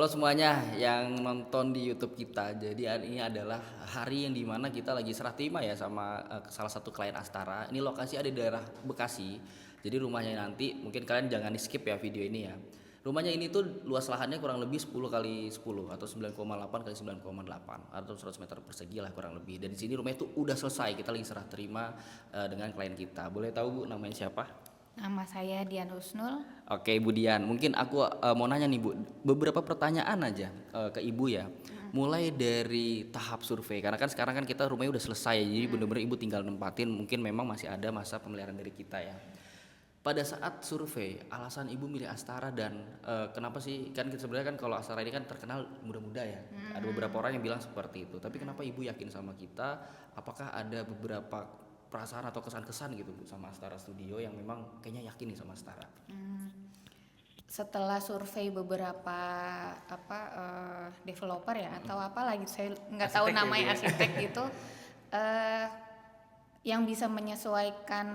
Halo semuanya yang nonton di YouTube kita. Jadi hari ini adalah hari yang dimana kita lagi serah terima ya sama salah satu klien Astara. Ini lokasi ada di daerah Bekasi. Jadi rumahnya nanti mungkin kalian jangan di skip ya video ini ya. Rumahnya ini tuh luas lahannya kurang lebih 10 kali 10 atau 9,8 kali 9,8 atau 100 meter persegi lah kurang lebih. Dan di sini rumahnya tuh udah selesai. Kita lagi serah terima dengan klien kita. Boleh tahu Bu namanya siapa? Nama saya Dian Husnul. Oke Ibu Dian, mungkin aku mau nanya nih Bu, beberapa pertanyaan aja ke Ibu ya. Mulai dari tahap survei, karena kan sekarang kan kita rumahnya udah selesai, jadi bener-bener Ibu tinggal nempatin, mungkin memang masih ada masa pemeliharaan dari kita ya. Pada saat survei, alasan Ibu milih Astara dan kenapa sih, kan sebenarnya kan kalau Astara ini kan terkenal muda-muda ya. Ada beberapa orang yang bilang seperti itu, tapi kenapa Ibu yakin sama kita? Apakah ada beberapa perasaan atau kesan-kesan gitu Bu sama Astara Studio yang memang kayaknya yakin nih sama Astara? Setelah survei beberapa developer ya atau apa lagi saya nggak tahu Arsitek ya, Bu namanya ya? arsitek itu eh, yang bisa menyesuaikan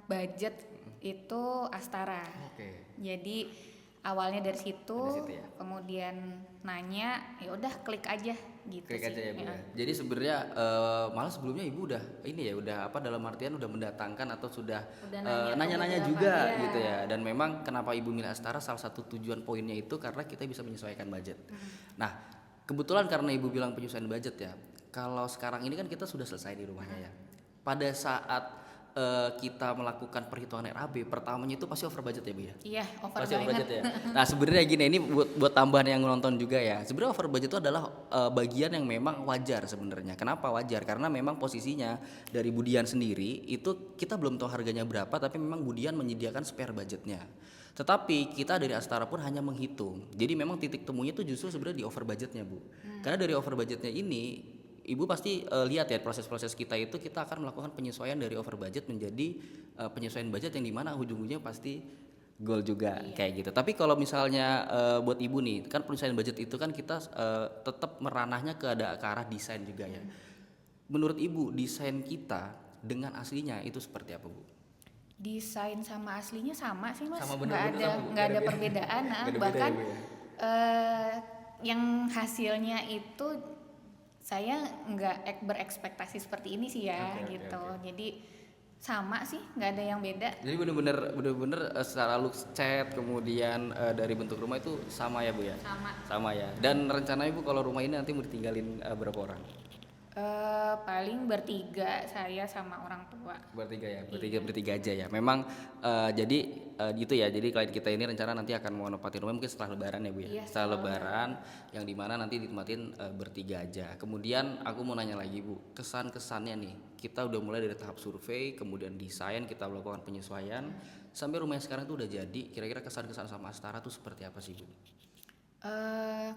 budget itu Astara. Oke. Jadi awalnya dari situ, Dari situ ya. kemudian nanya, ya udah klik aja gitu Klik sih. aja ya Bu Ya. ya. Jadi sebenarnya malah sebelumnya Ibu udah ini ya udah apa dalam artian udah mendatangkan atau sudah Udah nanya ke nanya-nanya beberapa, juga iya. gitu ya. Dan memang kenapa Ibu milih Astara salah satu tujuan poinnya itu karena kita bisa menyesuaikan budget. Nah, kebetulan karena Ibu bilang penyesuaian budget ya. Kalau sekarang ini kan kita sudah selesai di rumahnya ya. Pada saat kita melakukan perhitungan RAB pertamanya itu pasti over budget ya Bu ya. Iya, over Pasti over banget. budget ya. Nah sebenarnya gini ini buat tambahan yang nonton juga ya. Sebenarnya over budget itu adalah bagian yang memang wajar sebenarnya. Kenapa wajar? Karena memang posisinya dari Budian sendiri itu kita belum tahu harganya berapa, tapi memang Budian menyediakan spare budgetnya. Tetapi kita dari Astara pun hanya menghitung. Jadi memang titik temunya itu justru sebenarnya di over budgetnya Bu. Karena dari over budgetnya ini Ibu pasti lihat ya proses-proses kita itu kita akan melakukan penyesuaian dari over budget menjadi penyesuaian budget yang dimana ujung-ujungnya pasti goal juga kayak gitu. Tapi kalau misalnya buat Ibu nih, kan penyesuaian budget itu kan kita tetap meranahnya ke arah desain juga ya. Menurut Ibu desain kita dengan aslinya itu seperti apa Bu? Desain sama aslinya sama sih mas, Sama nggak bener-bener ada sama Bu, nggak ada perbedaan. Nggak ada beda Bahkan ya Bu ya? eh, yang hasilnya itu saya nggak berekspektasi seperti ini sih ya Oke, gitu. oke. Jadi sama sih, nggak ada yang beda. Jadi bener-bener secara look cat kemudian dari bentuk rumah itu sama ya Bu ya? Sama. Sama ya. Dan rencananya Bu kalau rumah ini nanti mau ditinggalin berapa orang? Paling bertiga, saya sama orang tua. Bertiga ya, Iya. bertiga aja ya. Memang jadi gitu ya. Jadi klien kita ini rencana nanti akan mau nempatin rumah mungkin setelah Lebaran ya Bu ya. Iya, Setelah Lebaran yang dimana nanti ditempatin bertiga aja. Kemudian aku mau nanya lagi Bu, kesan-kesannya nih. Kita udah mulai dari tahap survei, kemudian desain, kita melakukan penyesuaian, sampai rumah yang sekarang tuh udah jadi. Kira-kira kesan-kesan sama Astara tuh seperti apa sih Bu?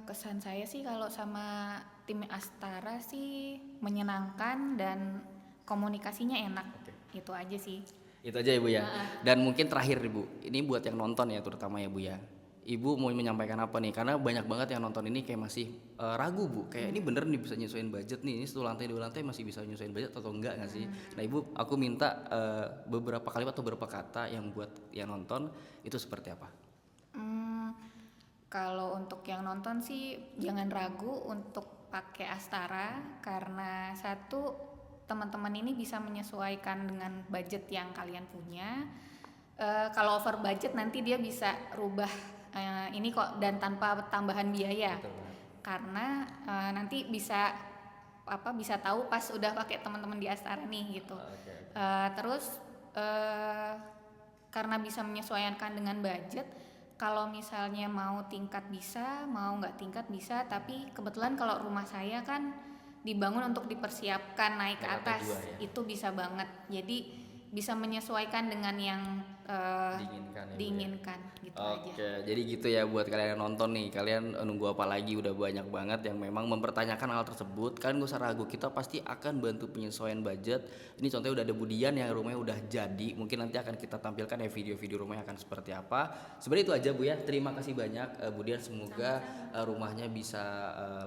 Kesan saya sih kalau sama tim Astara sih menyenangkan dan komunikasinya enak. Oke. Itu aja sih. Itu aja ya Bu ya. Dan mungkin terakhir nih Bu, ini buat yang nonton ya terutama ya Bu ya. Ibu mau menyampaikan apa nih? Karena banyak banget yang nonton ini kayak masih ragu Bu. Kayak ini bener nih bisa nyesuaiin budget nih. Ini satu lantai dua lantai masih bisa nyesuaiin budget atau enggak nggak sih? Nah Ibu, aku minta beberapa kalimat atau beberapa kata yang buat yang nonton itu seperti apa? Hmm, Kalau untuk yang nonton sih jangan ragu untuk pakai Astara karena satu, teman-teman ini bisa menyesuaikan dengan budget yang kalian punya. Kalau over budget nanti dia bisa rubah ini kok dan tanpa tambahan biaya. Betul banget. Karena nanti bisa tahu pas udah pakai teman-teman di Astara nih gitu. Oke. Terus eh, karena bisa menyesuaikan dengan budget, kalau misalnya mau tingkat bisa, mau nggak tingkat bisa, tapi kebetulan kalau rumah saya kan dibangun untuk dipersiapkan naik ke Naik lantai atas, dua ya? itu bisa banget. Jadi bisa menyesuaikan dengan yang Diinginkan ya Bu ya? diinginkan gitu aja. Oke, jadi gitu ya buat kalian yang nonton nih, kalian nunggu apa lagi? Udah banyak banget yang memang mempertanyakan hal tersebut. Kalian gak usah ragu, kita pasti akan bantu penyesuaian budget. Ini contohnya udah ada Budian yang rumahnya udah jadi. Mungkin nanti akan kita tampilkan ya video-video rumahnya akan seperti apa. Sebenarnya itu aja Bu ya. Terima kasih banyak Budian, semoga rumahnya bisa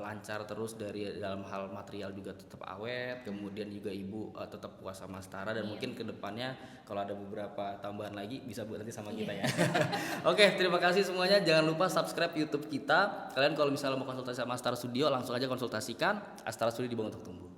lancar terus dari dalam hal material juga tetap awet. Kemudian juga Ibu tetap puas sama Astara dan mungkin kedepannya kalau ada beberapa tambahan lagi lagi bisa Bu nanti sama kita ya. Oke, terima kasih semuanya. Jangan lupa subscribe YouTube kita. Kalian kalau misalnya mau konsultasi sama Astara Studio langsung aja konsultasikan. Astara Studio dibangun untuk tumbuh.